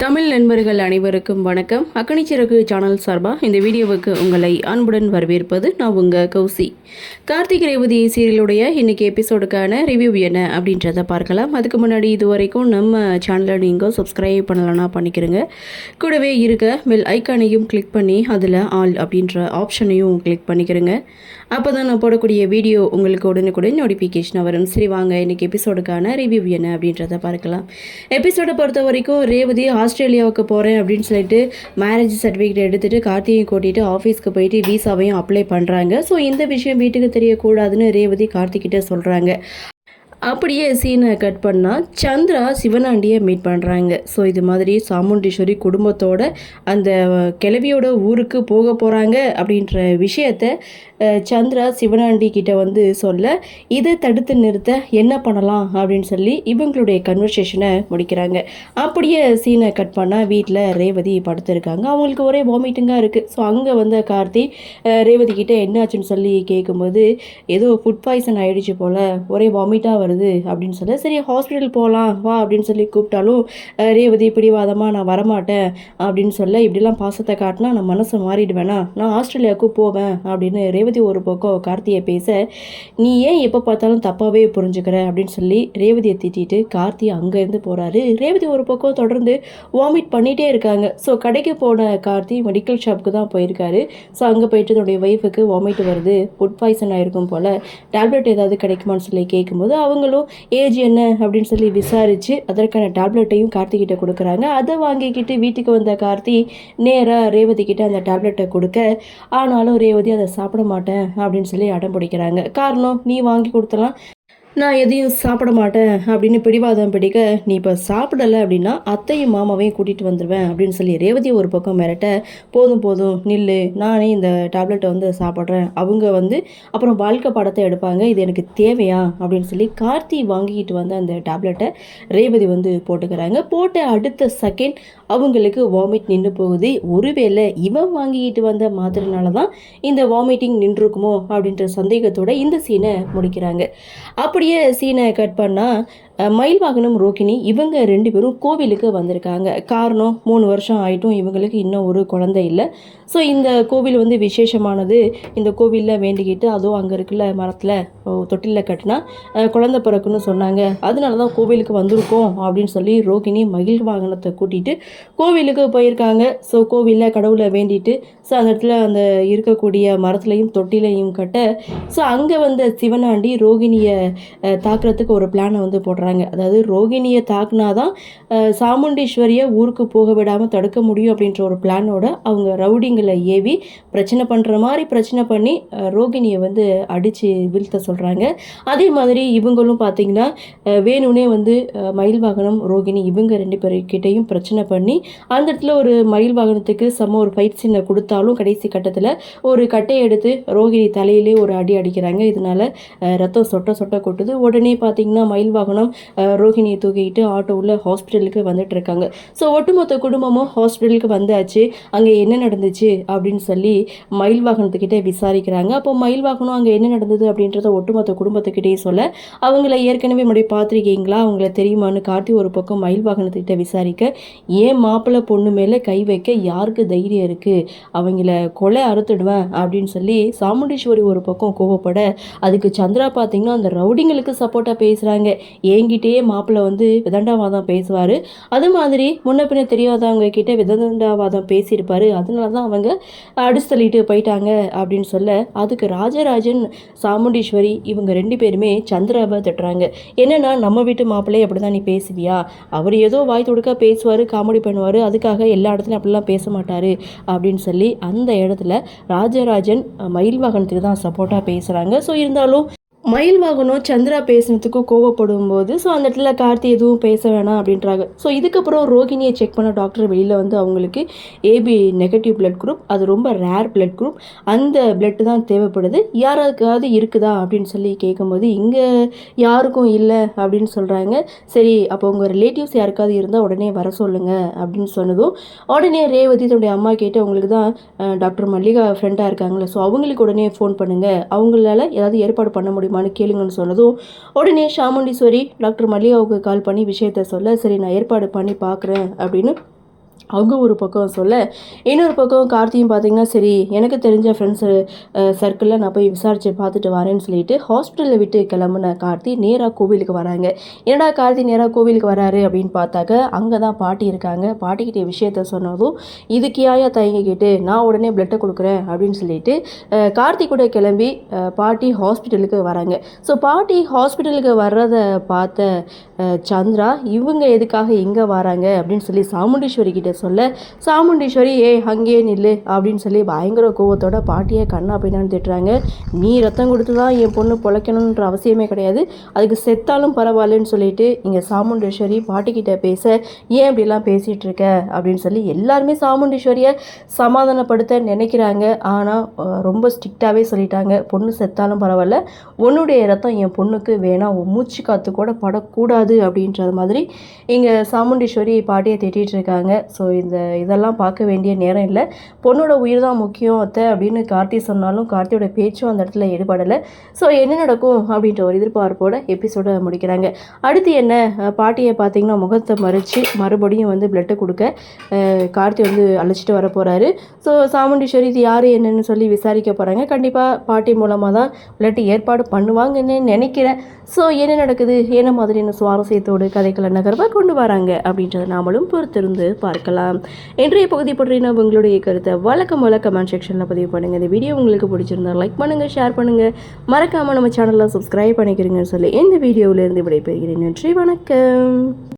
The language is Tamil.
தமிழ் நண்பர்கள் அனைவருக்கும் வணக்கம். அக்கனிச்சிறகு சேனல் சார்பாக இந்த வீடியோவுக்கு உங்களை அன்புடன் வரவேற்பது நான் உங்கள் கௌசி. கார்த்திக் ரேவதி சீரியலுடைய இன்றைக்கி எபிசோடுக்கான ரிவ்யூ என்ன அப்படின்றத பார்க்கலாம். அதுக்கு முன்னாடி இது வரைக்கும் நம்ம சேனலை நீங்கள் சப்ஸ்கிரைப் பண்ணலன்னா பண்ணிக்கிறங்க. கூடவே இருக்க பெல் ஐக்கானையும் கிளிக் பண்ணி அதில் ஆல் அப்படின்ற ஆப்ஷனையும் கிளிக் பண்ணிக்கிறங்க. அப்போ தான் நான் போடக்கூடிய வீடியோ உங்களுக்கு உடனுக்குடன் நோட்டிஃபிகேஷன் வரும். சரி வாங்க இன்றைக்கி எபிசோடுக்கான ரிவ்யூ என்ன அப்படின்றத பார்க்கலாம். எபிசோடை பொறுத்த வரைக்கும் ரேவதி ஆஸ்திரேலியாவுக்கு போகிறேன் அப்படின்னு சொல்லிட்டு மேரேஜ் சர்டிஃபிகேட் எடுத்துகிட்டு கார்த்திகையும் கூட்டிகிட்டு ஆஃபீஸ்க்கு போயிட்டு வீசாவையும் அப்ளை பண்ணுறாங்க. ஸோ இந்த விஷயம் வீட்டுக்கு தெரியக்கூடாதுன்னு ரேவதி கார்த்திகிட்ட சொல்கிறாங்க. அப்படியே சீனை கட் பண்ணால் சந்திரா சிவனாண்டியை மீட் பண்ணுறாங்க. ஸோ இது மாதிரி சாமுண்டீஸ்வரி குடும்பத்தோட அந்த கிழவியோட ஊருக்கு போக போகிறாங்க அப்படின்ற விஷயத்த சந்திரா சிவனாண்டி கிட்ட வந்து சொல்ல, இதை தடுத்து நிறுத்த என்ன பண்ணலாம் அப்படின்னு சொல்லி இவங்களுடைய கன்வர்சேஷனை முடிக்கிறாங்க. அப்படியே சீனை கட் பண்ணால் வீட்டில் ரேவதி படுத்துருக்காங்க. அவங்களுக்கு ஒரே வாமிட்டிங்காக இருக்குது. ஸோ அங்கே வந்த கார்த்தி ரேவதி கிட்ட என்னாச்சுன்னு சொல்லி கேட்கும்போது, ஏதோ ஃபுட் பாய்சன் ஆகிடுச்சு போல், ஒரே வாமிட்டாக வருது அப்படின்னு சொல்ல, சரி ஹாஸ்பிட்டல் போகலாம் வா அப்படின்னு சொல்லி கூப்பிட்டாலும் ரேவதி பிடிவாதமாக நான் வரமாட்டேன் அப்படின்னு சொல்ல, இப்படிலாம் பாசத்தை காட்டினா நான் மனசை மாறிடுவேனா, நான் ஆஸ்திரேலியாவுக்கு போவேன் அப்படின்னு ரேவதி ஒரு பக்கம் கார்த்தியை பேச, நீ ஏன் எப்போ பார்த்தாலும் தப்பாகவே புரிஞ்சுக்கிற அப்படின்னு சொல்லி ரேவதியை திட்டிட்டு கார்த்தி அங்கேருந்து போகிறாரு. ரேவதி ஒரு பக்கம் தொடர்ந்து வாமிட் பண்ணிகிட்டே இருக்காங்க. ஸோ கடைக்கு போன கார்த்தி மெடிக்கல் ஷாப்புக்கு தான் போயிருக்காரு. ஸோ அங்கே போயிட்டு என்னுடைய ஒய்ஃபுக்கு வாமிட் வருது, ஃபுட் பாய்சன் ஆகிருக்கும் போல், டேப்லெட் ஏதாவது கிடைக்குமான்னு சொல்லி கேட்கும்போது அவங்களும் ஏஜ் என்ன அப்படின்னு சொல்லி விசாரித்து அதற்கான டேப்லெட்டையும் கார்த்திகிட்ட கொடுக்குறாங்க. அதை வாங்கிக்கிட்டு வீட்டுக்கு வந்த கார்த்தி நேராக ரேவதி கிட்ட அந்த டேப்லெட்டை கொடுக்க, ஆனாலும் ரேவதி அதை சாப்பிட மாட்டேன் அப்படின்னு சொல்லி அடம் பிடிக்கிறாங்க. காரணம், நீ வாங்கி கொடுத்தலாம், நான் எதையும் சாப்பிட மாட்டேன் அப்படின்னு பிடிவாதம் பிடிக்க, நீ இப்போ சாப்பிடலை அப்படின்னா அத்தையும் மாமாவையும் கூட்டிகிட்டு வந்துடுவேன் அப்படின்னு சொல்லி ரேவதி ஒரு பக்கம் மிரட்ட, போதும் போதும் நில்லு, நானே இந்த டேப்லெட்டை வந்து சாப்பிட்றேன், அவங்க வந்து அப்புறம் வாழ்க்கை படத்தை எடுப்பாங்க, இது எனக்கு தேவையா அப்படின்னு சொல்லி கார்த்தி வாங்கிக்கிட்டு வந்து அந்த டேப்லெட்டை ரேவதி வந்து போட்டுக்கிறாங்க. போட்ட அடுத்த செகண்ட் அவங்களுக்கு வாமிட் நின்று போகுது. ஒருவேளை இவன் வாங்கிக்கிட்டு வந்த மாத்திரனால தான் இந்த வாமிட்டிங் நின்றுருக்குமோ அப்படின்ற சந்தேகத்தோட இந்த சீனை முடிக்கிறாங்க. அப்படியே சீனை கட் பண்ணால் மயில் வாகனம் ரோகிணி இவங்க 2 பேரும் கோவிலுக்கு வந்திருக்காங்க. காரணம், 3 வருஷம் ஆகிட்டும் இவங்களுக்கு இன்னும் ஒரு குழந்தை இல்லை. ஸோ இந்த கோவில் வந்து விசேஷமானது. இந்த கோவிலில் வேண்டிக்கிட்டு அதுவும் அங்கே இருக்குல்ல மரத்தில் தொட்டிலில் கட்டினா குழந்தை பிறக்குன்னு சொன்னாங்க, அதனால தான் கோவிலுக்கு வந்திருக்கோம் அப்படின்னு சொல்லி ரோகிணி மயில் வாகனத்தை கூட்டிகிட்டு கோவிலுக்கு போயிருக்காங்க. ஸோ கோவிலில் கடவுளை வேண்டிட்டு ஸோ அந்த இடத்துல அந்த இருக்கக்கூடிய மரத்துலையும் தொட்டிலையும் கட்ட, ஸோ அங்கே வந்த சிவனாண்டி ரோகிணியை தாக்குறதுக்கு ஒரு பிளானை வந்து போடுறாங்க. அதாவது ரோகிணியை தாக்குனாதான் சாமுண்டீஸ்வரியை ஊருக்கு போக விடாமல் தடுக்க முடியும் அப்படின்ற ஒரு பிளானோட அவங்க ரவுடிங்களை ஏவி பிரச்சனை பண்ணுற மாதிரி பிரச்சனை பண்ணி ரோகிணியை வந்து அடித்து வீழ்த்த சொல்கிறாங்க. அதே மாதிரி இவங்களும் பார்த்திங்கன்னா வேணும்னே வந்து மயில் வாகனம் ரோகிணி இவங்க 2 பேர்கிட்டையும் பிரச்சனை பண்ணி அந்த இடத்துல ஒரு மயில் வாகனத்துக்கு ஒரு ஃபைட் சீனை கொடுத்தாலும் கடைசி கட்டத்தில் ஒரு கட்டையை எடுத்து ரோகிணி தலையிலே ஒரு அடி அடிக்கிறாங்க. இதனால ரத்தம் சொட்ட சொட்ட கொட்டுது. உடனே பார்த்திங்கன்னா மயில் வாகனம் ரோகிணியை தூக்கிட்டு ஆட்டோவில் ஹாஸ்பிட்டலுக்கு வந்துட்டு இருக்காங்க. ஸோ ஒட்டுமொத்த குடும்பமும் ஹாஸ்பிட்டலுக்கு வந்தாச்சு. அங்கே என்ன நடந்துச்சு அப்படின்னு சொல்லி மயில் வாகனத்துக்கிட்டே விசாரிக்கிறாங்க. அப்போ மயில் வாகனம் அங்கே என்ன நடந்தது அப்படின்றத ஒட்டுமொத்த குடும்பத்துக்கிட்டே சொல்ல, அவங்கள ஏற்கனவே முன்னாடி பார்த்துருக்கீங்களா, அவங்கள தெரியுமான்னு கார்த்தி ஒரு பக்கம் மயில் வாகனத்துக்கிட்ட விசாரிக்க, ஏன் மாப்பிள்ளை பொண்ணு மேலே கை வைக்க யாருக்கு தைரியம் இருக்குது, அவங்கள கொலை அறுத்துடுவேன் அப்படின்னு சொல்லி சாமுண்டீஸ்வரி ஒரு பக்கம் கோவப்பட, அதுக்கு சந்திரா பார்த்திங்கன்னா அந்த ரவுடிங்களுக்கு சப்போர்ட்டாக பேசுகிறாங்க. என்கிட்டயே மாப்பிள்ளை வந்து விதண்டாவாதம் பேசுவார், அது மாதிரி முன்ன பின்ன தெரியாதவங்க கிட்டே விதண்டாவாதம் பேசியிருப்பார், அதனால தான் அவங்க அடிச்சு தள்ளிட்டு போயிட்டாங்க அப்படின்னு சொல்ல, அதுக்கு ராஜராஜன் சாமுண்டீஸ்வரி இவங்க 2 பேருமே சந்திராவை திட்டுறாங்க. என்னென்னா, நம்ம வீட்டு மாப்பிள்ளையே அப்படி தான் நீ பேசுவியா, அவர் ஏதோ வாய் தொடுக்க பேசுவார், காமெடி பண்ணுவார், அதுக்காக எல்லா இடத்துலையும் அப்படிலாம் பேச மாட்டார் அப்படின்னு சொல்லி அந்த இடத்துல ராஜராஜன் மயில் வாகனத்துக்கு தான் சப்போர்ட்டாக பேசுகிறாங்க. ஸோ இருந்தாலும் மயில் வாகனம் சந்திரா பேசுனதுக்கு கோவப்படும் போது ஸோ அந்த இடத்துல கார்த்தி எதுவும் பேச வேணாம் அப்படின்றாங்க. ஸோ இதுக்கப்புறம் ரோகிணியை செக் பண்ண டாக்டர் வெளியில் வந்து அவங்களுக்கு ஏபி நெகட்டிவ் பிளட் குரூப், அது ரொம்ப ரேர் பிளட் குரூப், அந்த பிளட் தான் தேவைப்படுது, யாராவது இருக்குதா அப்படின்னு சொல்லி கேட்கும்போது இங்கே யாருக்கும் இல்லை அப்படின்னு சொல்கிறாங்க. சரி அப்போ உங்கள் ரிலேட்டிவ்ஸ் யாருக்காவது இருந்தால் உடனே வர சொல்லுங்கள் அப்படின்னு சொன்னதும் உடனே ரேவதி தன்னுடைய அம்மா கேட்டு, அவங்களுக்கு தான் டாக்டர் மல்லிகா ஃப்ரெண்டாக இருக்காங்களே, ஸோ அவங்களுக்கு உடனே ஃபோன் பண்ணுங்கள், அவங்களால ஏதாவது ஏற்பாடு பண்ண முடியுமா கேளுங்கன்னு சொன்னதும் உடனே சாமுண்டீஸ்வரி டாக்டர் மல்லிகாவுக்கு கால் பண்ணி விஷயத்த சொல்ல, சரி நான் ஏற்பாடு பண்ணி பார்க்குறேன் அப்படின்னு அவங்க ஒரு பக்கம் சொல்ல, இன்னொரு பக்கம் கார்த்தியும் பார்த்தீங்கன்னா, சரி எனக்கு தெரிஞ்ச ஃப்ரெண்ட்ஸு சர்க்கிளில் நான் போய் விசாரித்து பார்த்துட்டு வரேன்னு சொல்லிட்டு ஹாஸ்பிட்டலை விட்டு கிளம்புன கார்த்தி நேராக கோவிலுக்கு வராங்க. என்னடா கார்த்தி நேராக கோவிலுக்கு வராரு அப்படின்னு பார்த்தாக்க, அங்கே தான் பாட்டி இருக்காங்க. பாட்டிக்கிட்ட விஷயத்த சொன்னதும், இதுக்கு ஏயா தயங்கிக்கிட்டு நான் உடனே பிளட்டை கொடுக்குறேன் அப்படின்னு சொல்லிட்டு கார்த்தி கூட கிளம்பி பாட்டி ஹாஸ்பிட்டலுக்கு வராங்க. ஸோ பாட்டி ஹாஸ்பிட்டலுக்கு வர்றதை பார்த்த சந்திரா, இவங்க எதுக்காக இங்கே வராங்க அப்படின்னு சொல்லி சாமுண்டீஸ்வரி கிட்ட சொல்ல, சாமுண்டீஸ்வரி அங்கேயே நில்லு அப்படின்னு சொல்லி பயங்கர கோவத்தோட பாட்டியை கண்ணா பின்னான்னு திட்டுறாங்க. நீ ரத்தம் கொடுத்து தான் என் பொண்ணு பொழைக்கணுன்ற அவசியமே கிடையாது, அதுக்கு செத்தாலும் பரவாயில்லன்னு சொல்லிட்டு இங்கே சாமுண்டீஸ்வரி பாட்டிக்கிட்ட பேச, ஏன் இப்படிலாம் பேசிகிட்டு இருக்க அப்படின்னு சொல்லி எல்லாருமே சாமுண்டீஸ்வரியை சமாதானப்படுத்த நினைக்கிறாங்க. ஆனால் ரொம்ப ஸ்ட்ரிக்டாகவே சொல்லிட்டாங்க, பொண்ணு செத்தாலும் பரவாயில்ல, உன்னுடைய ரத்தம் என் பொண்ணுக்கு வேணாம், உன் மூச்சு காற்று கூட படக்கூடாது அப்படின்றது மாதிரி இங்கே சாமுண்டீஸ்வரி பாட்டியை திட்டிகிட்டு இருக்காங்க. ஸோ இதெல்லாம் பார்க்க வேண்டிய நேரம் இல்லை, பொண்ணோட உயிர் தான் முக்கியம் அத்தை அப்படின்னு கார்த்தி சொன்னாலும் கார்த்தியோட பேச்சும் அந்த இடத்துல ஈடுபடலை. ஸோ என்ன நடக்கும் அப்படின்ற ஒரு எதிர்பார்ப்போட எபிசோடை முடிக்கிறாங்க. அடுத்து என்ன, பாட்டியை பார்த்தீங்கன்னா முகத்தை மறைச்சி மறுபடியும் வந்து பிளட்டு கொடுக்க கார்த்தி வந்து அழைச்சிட்டு வர போகிறாரு. ஸோ சாமுண்டீஸ்வரி இது யார் என்னன்னு சொல்லி விசாரிக்க போகிறாங்க. கண்டிப்பாக பாட்டி மூலமாக தான் பிளட்டு ஏற்பாடு பண்ணுவாங்கன்னு நினைக்கிறேன். ஸோ என்ன நடக்குது, என்ன மாதிரியான சுவாரஸ்யத்தோடு கதைகளை நகர்வாக கொண்டு வராங்க அப்படின்றத நாமளும் பொறுத்திருந்து பார்க்கலாம். இன்றைய பகுதி பற்றின உங்களுடைய கருத்தை வழக்கம் போல கமெண்ட் செக்ஷனில் பதிவு பண்ணுங்கள். இந்த வீடியோ உங்களுக்கு பிடிச்சிருந்தா லைக் பண்ணுங்கள், ஷேர் பண்ணுங்கள், மறக்காமல் நம்ம சேனலில் சப்ஸ்கிரைப் பண்ணிக்கிறீங்கன்னு சொல்லி இந்த வீடியோவிலேருந்து விடைபெறுகிறேன். நன்றி, வணக்கம்.